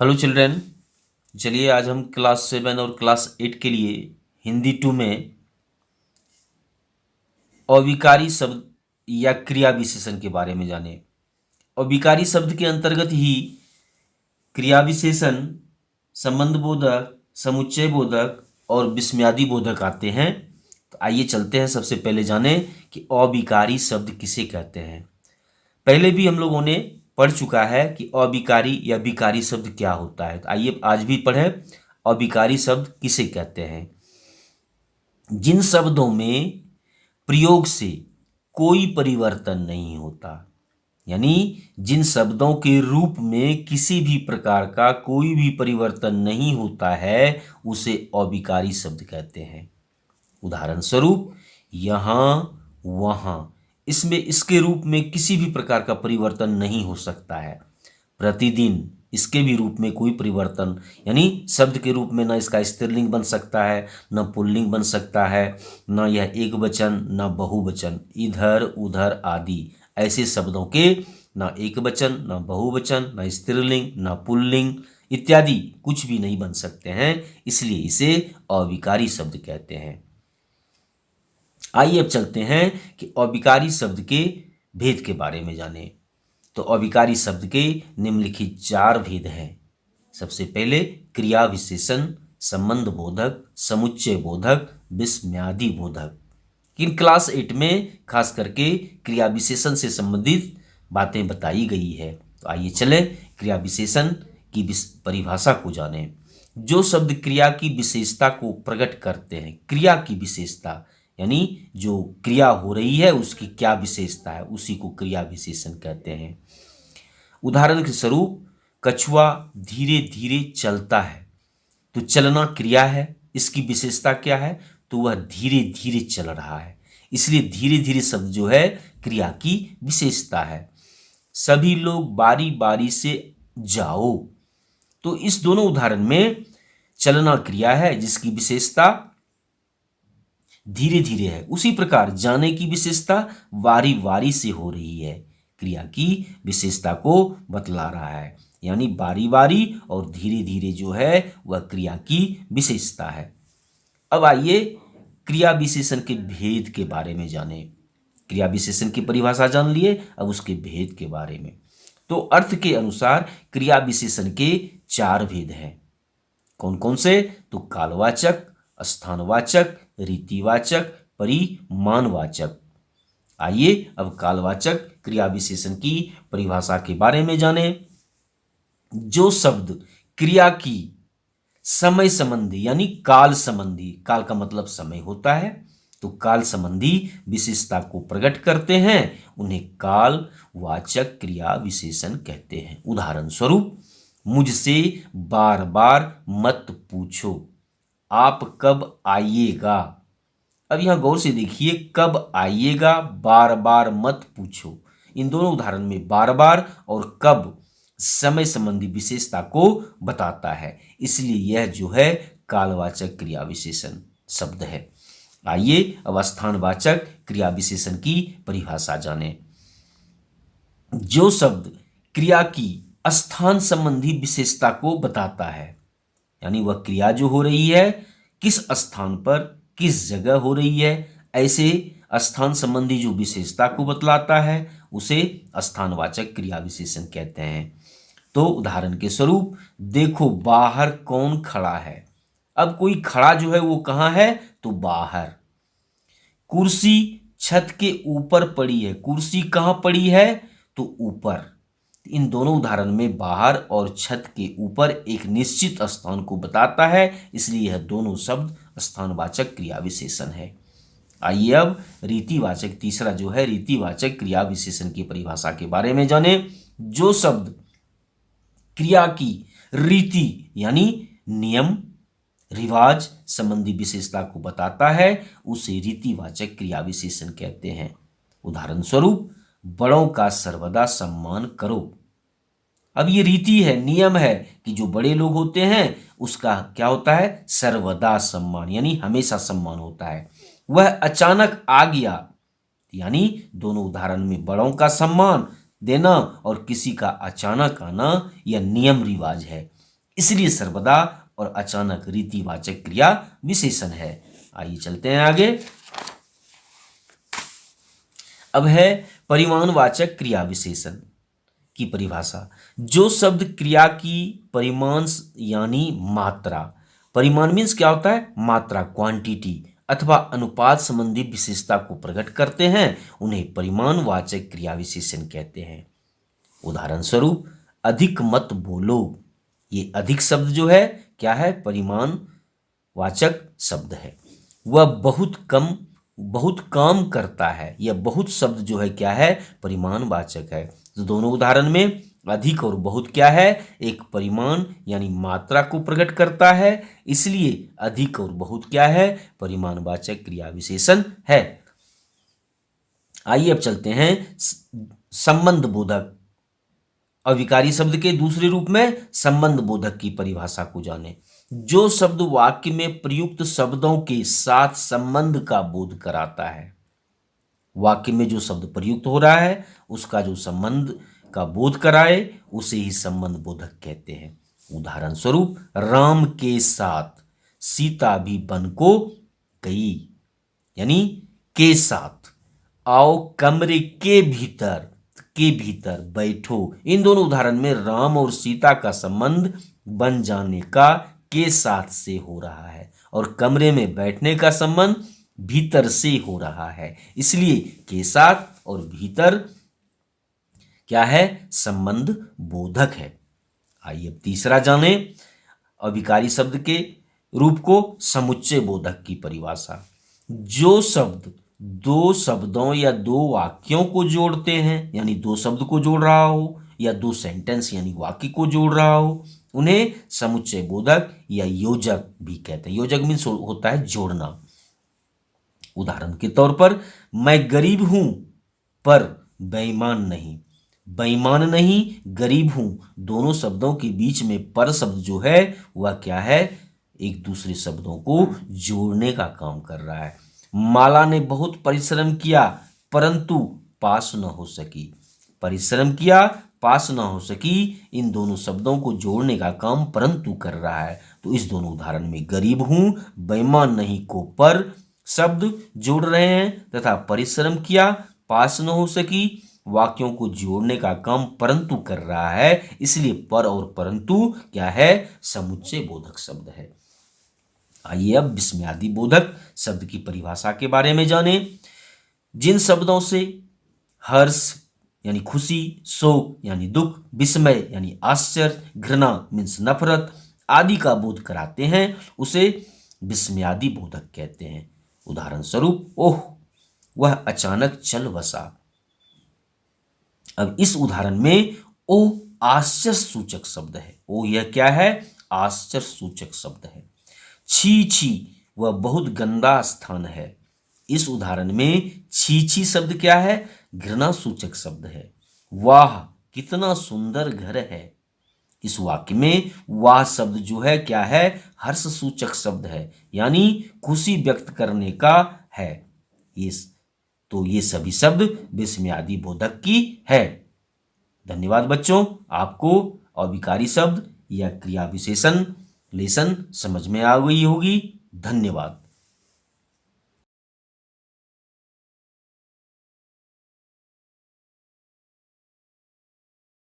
Hello children. चलिए आज हम क्लास 7 और क्लास 8 के लिए हिंदी 2 में अविकारी शब्द या क्रिया विशेषण के बारे में जाने। अविकारी शब्द के अंतर्गत ही क्रिया विशेषण, संबंध बोधक, समुच्चय बोधक और विस्मयादि बोधक आते हैं। तो आइए चलते हैं, सबसे पहले जाने कि अविकारी शब्द किसे कहते हैं। पहले भी हम लोगों ने पढ़ चुका है कि अविकारी या विकारी शब्द क्या होता है। तो आइए आज भी पढ़ें अविकारी शब्द किसे कहते हैं। जिन शब्दों में प्रयोग से कोई परिवर्तन नहीं होता, यानी जिन शब्दों के रूप में किसी भी प्रकार का कोई भी परिवर्तन नहीं होता है, उसे अविकारी शब्द कहते हैं। उदाहरण स्वरूप यहाँ, वहाँ, इसमें इसके रूप में किसी भी प्रकार का परिवर्तन नहीं हो सकता है। प्रतिदिन, इसके भी रूप में कोई परिवर्तन, यानी शब्द के रूप में ना इसका स्त्रीलिंग बन सकता है, न पुल्लिंग बन सकता है, न यह एक वचन, न बहुवचन। इधर उधर आदि ऐसे शब्दों के न एक वचन, न बहुवचन, न स्त्रीलिंग, न पुल्लिंग इत्यादि कुछ भी नहीं बन सकते हैं, इसलिए इसे अविकारी शब्द कहते हैं। आइए अब चलते हैं कि अविकारी शब्द के भेद के बारे में जानें। तो अविकारी शब्द के निम्नलिखित 4 भेद हैं। सबसे पहले क्रिया विशेषण, संबंध बोधक, समुच्चय बोधक, विस्मयादि बोधक। इन क्लास 8 में खास करके क्रिया विशेषण से संबंधित बातें बताई गई है। तो आइए चलें क्रिया विशेषण की परिभाषा को जानें। जो शब्द क्रिया की विशेषता को प्रकट करते हैं, क्रिया की विशेषता यानी जो क्रिया हो रही है उसकी क्या विशेषता है, उसी को क्रिया विशेषण कहते हैं। उदाहरण के स्वरूप कछुआ धीरे धीरे चलता है, तो चलना क्रिया है, इसकी विशेषता क्या है, तो वह धीरे धीरे चल रहा है, इसलिए धीरे धीरे शब्द जो है क्रिया की विशेषता है। सभी लोग बारी बारी से जाओ, तो इस दोनों उदाहरण में चलना क्रिया है जिसकी विशेषता धीरे धीरे है। उसी प्रकार जाने की विशेषता वारी वारी से हो रही है, क्रिया की विशेषता को बतला रहा है, यानी बारी बारी और धीरे धीरे जो है वह क्रिया की विशेषता है। अब आइए क्रिया विशेषण के भेद के बारे में जानें। क्रिया विशेषण की परिभाषा जान लिए, अब उसके भेद के बारे में। तो अर्थ के अनुसार क्रिया विशेषण के 4 भेद हैं। कौन कौन से, तो कालवाचक, स्थानवाचक, रीतिवाचक, परिमाणवाचक। आइए अब कालवाचक क्रिया विशेषण की परिभाषा के बारे में जानें। जो शब्द क्रिया की समय संबंधी यानी काल संबंधी, काल का मतलब समय होता है, तो काल संबंधी विशेषता को प्रकट करते हैं, उन्हें कालवाचक क्रिया विशेषण कहते हैं। उदाहरण स्वरूप मुझसे बार बार मत पूछो, आप कब आइएगा। अब यहां गौर से देखिए, कब आइएगा, बार बार मत पूछो, इन दोनों उदाहरण में बार बार और कब समय संबंधी विशेषता को बताता है, इसलिए यह जो है कालवाचक क्रिया विशेषण शब्द है। आइए अब स्थानवाचक क्रिया विशेषण की परिभाषा जानें। जो शब्द क्रिया की स्थान संबंधी विशेषता को बताता है, यानी वह क्रिया जो हो रही है किस स्थान पर, किस जगह हो रही है, ऐसे स्थान संबंधी जो विशेषता को बतलाता है उसे स्थानवाचक क्रिया विशेषण कहते हैं। तो उदाहरण के स्वरूप देखो बाहर कौन खड़ा है। अब कोई खड़ा जो है वो कहाँ है, तो बाहर। कुर्सी छत के ऊपर पड़ी है, कुर्सी कहाँ पड़ी है, तो ऊपर। इन दोनों उदाहरण में बाहर और छत के ऊपर एक निश्चित स्थान को बताता है, इसलिए यह दोनों शब्द स्थानवाचक क्रिया विशेषण है। आइए अब रीतिवाचक, तीसरा जो है रीतिवाचक क्रिया विशेषण की परिभाषा के बारे में जाने। जो शब्द क्रिया की रीति यानी नियम, रिवाज संबंधी विशेषता को बताता है, उसे रीतिवाचक क्रिया विशेषण कहते हैं। उदाहरण स्वरूप बड़ों का सर्वदा सम्मान करो। अब ये रीति है, नियम है कि जो बड़े लोग होते हैं उसका क्या होता है, सर्वदा सम्मान, यानी हमेशा सम्मान होता है। वह अचानक आ गया, यानी दोनों उदाहरण में बड़ों का सम्मान देना और किसी का अचानक आना यह नियम रिवाज है। इसलिए सर्वदा और अचानक रीतिवाचक क्रिया विशेषण है। आइए चलते हैं आगे। अब है परिमाणवाचक क्रिया विशेषण की परिभाषा। जो शब्द क्रिया की परिमाण यानी मात्रा, परिमाण मीन्स क्या होता है, मात्रा, क्वांटिटी अथवा अनुपात संबंधी विशेषता को प्रकट करते हैं, उन्हें परिमाणवाचक क्रिया विशेषण कहते हैं। उदाहरण स्वरूप अधिक मत बोलो, ये अधिक शब्द जो है क्या है, परिमाणवाचक शब्द है। वह बहुत काम करता है, यह बहुत शब्द जो है क्या है, परिमाणवाचक है। तो दोनों उदाहरण में अधिक और बहुत क्या है, एक परिमाण यानी मात्रा को प्रकट करता है, इसलिए अधिक और बहुत क्या है, परिमाणवाचक क्रिया विशेषण है। आइए अब चलते हैं संबंध बोधक, अविकारी शब्द के दूसरे रूप में संबंध बोधक की परिभाषा को जाने। जो शब्द वाक्य में प्रयुक्त शब्दों के साथ संबंध का बोध कराता है, वाक्य में जो शब्द प्रयुक्त हो रहा है उसका जो संबंध का बोध कराए उसे ही संबंध बोधक कहते हैं। उदाहरण स्वरूप राम के साथ सीता भी वन को गई, यानी के साथ। आओ कमरे के भीतर बैठो, इन दोनों उदाहरण में राम और सीता का संबंध बन जाने का के साथ से हो रहा है और कमरे में बैठने का संबंध भीतर से हो रहा है, इसलिए के साथ और भीतर क्या है, संबंध बोधक है। आइए अब तीसरा जाने अविकारी शब्द के रूप को, समुच्चय बोधक की परिभाषा। जो शब्द दो शब्दों या दो वाक्यों को जोड़ते हैं, यानी दो शब्द को जोड़ रहा हो या दो सेंटेंस यानी वाक्य को जोड़ रहा हो, उन्हें समुच्चय बोधक या योजक भी कहते हैं। योजक मीन्स होता है जोड़ना। उदाहरण के तौर पर मैं गरीब हूं पर बेईमान नहीं, बेईमान नहीं गरीब हूं, दोनों शब्दों के बीच में पर शब्द जो है वह क्या है, एक दूसरे शब्दों को जोड़ने का काम कर रहा है। माला ने बहुत परिश्रम किया परंतु पास न हो सकी, परिश्रम किया पास न हो सकी, इन दोनों शब्दों को जोड़ने का काम परंतु कर रहा है। तो इस दोनों उदाहरण में गरीब हूं बेईमान नहीं को पर शब्द जोड़ रहे हैं तथा परिश्रम किया पास न हो सकी वाक्यों को जोड़ने का काम परंतु कर रहा है, इसलिए पर और परंतु क्या है, समुच्चय बोधक शब्द है। आइए अब विस्मयादि बोधक शब्द की परिभाषा के बारे में जाने। जिन शब्दों से हर्ष यानी खुशी, शोक यानी दुख, विस्मय यानी आश्चर्य, घृणा मीन्स नफरत आदि का बोध कराते हैं उसे विस्मयादि बोधक कहते हैं। उदाहरण स्वरूप ओह वह अचानक चल बसा। अब इस उदाहरण में ओह आश्चर्य सूचक शब्द है, ओह यह क्या है, आश्चर्य सूचक शब्द है। छी छी वह बहुत गंदा स्थान है, इस उदाहरण में छी छी शब्द क्या है, घृणा सूचक शब्द है। वाह कितना सुंदर घर है, इस वाक्य में वाह शब्द जो है क्या है, हर्ष सूचक शब्द है, यानी खुशी व्यक्त करने का है। ये सभी शब्द विस्मयादि बोधक की है। धन्यवाद बच्चों, आपको अविकारी शब्द या क्रिया विशेषण लेसन समझ में आ गई होगी। धन्यवाद।